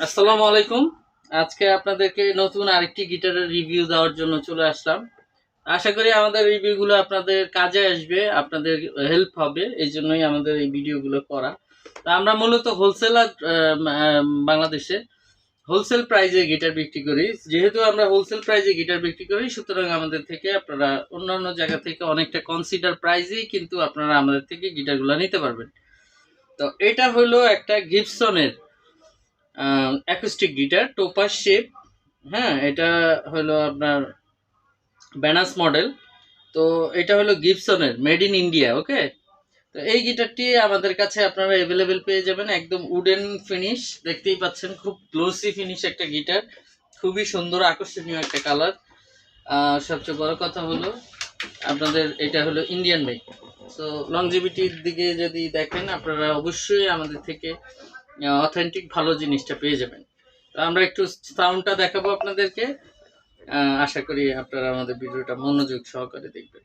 আসসালামু আলাইকুম। আজকে আপনাদেরকে নতুন আরেকটি গিটারের রিভিউ দেওয়ার জন্য চলে আসলাম। আশা করি আমাদের রিভিউগুলো আপনাদের কাজে আসবে, আপনাদের হেল্প হবে, এই জন্যই আমাদের এই ভিডিওগুলো করা। তা আমরা মূলত হোলসেলার, বাংলাদেশে হোলসেল প্রাইজে গিটার বিক্রি করি। যেহেতু আমরা হোলসেল প্রাইজে গিটার বিক্রি করি, সুতরাং আমাদের থেকে আপনারা অন্যান্য জায়গা থেকে অনেকটা কনসিডার প্রাইজেই কিন্তু আপনারা আমাদের থেকে গিটারগুলো নিতে পারবেন। তো এটা হলো একটা গিবসনের অ্যাকুস্টিক গিটার, টোপাস শেপ। হ্যাঁ, এটা হলো আপনার ব্যানাস মডেল। তো এটা হলো গিবসনের, মেড ইন ইন্ডিয়া। ওকে, তো এই গিটারটি আমাদের কাছে আপনারা অ্যাভেলেবেল পেয়ে যাবেন। একদম উডেন ফিনিশ, দেখতেই পাচ্ছেন, খুব গ্লোসি ফিনিশ একটা গিটার, খুবই সুন্দর আকর্ষণীয় একটা কালার। সবচেয়ে বড় কথা হলো আপনাদের এটা হলো ইন্ডিয়ান মেড। সো লংজিভিটির দিকে যদি দেখেন, আপনারা অবশ্যই আমাদের থেকে অথেন্টিক ভালো জিনিসটা পেয়ে যাবেন। তো আমরা একটু সাউন্ডটা দেখাবো আপনাদেরকে। আশা করি আপনারা আমাদের ভিডিওটা মনোযোগ সহকারে দেখবেন।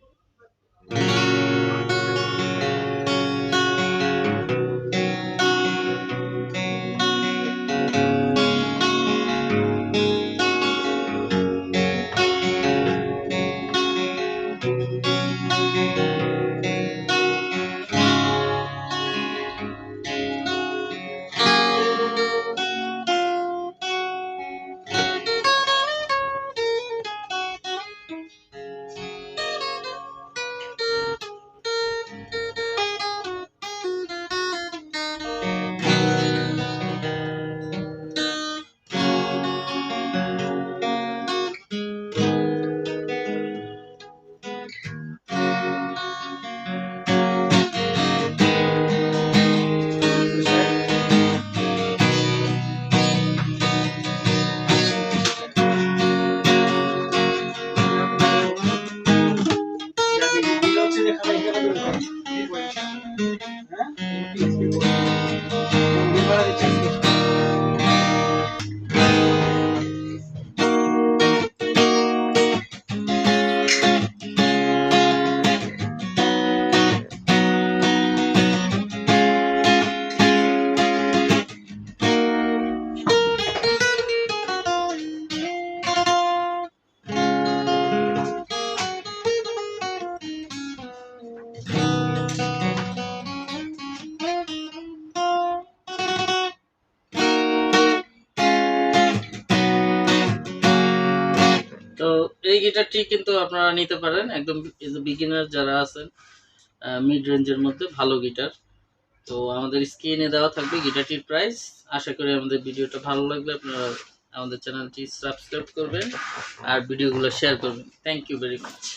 তো এই গিটারটি কিন্তু আপনারা নিতে পারেন, একদম বিগিনার যারা আছেন, মিড রেঞ্জের মধ্যে ভালো গিটার। তো আমাদের স্ক্রিনে দেওয়া থাকবে গিটারটির প্রাইস। আশা করি আমাদের ভিডিওটা ভালো লাগলে আপনারা আমাদের চ্যানেলটি সাবস্ক্রাইব করবেন আর ভিডিওগুলো শেয়ার করবেন। Thank you very much.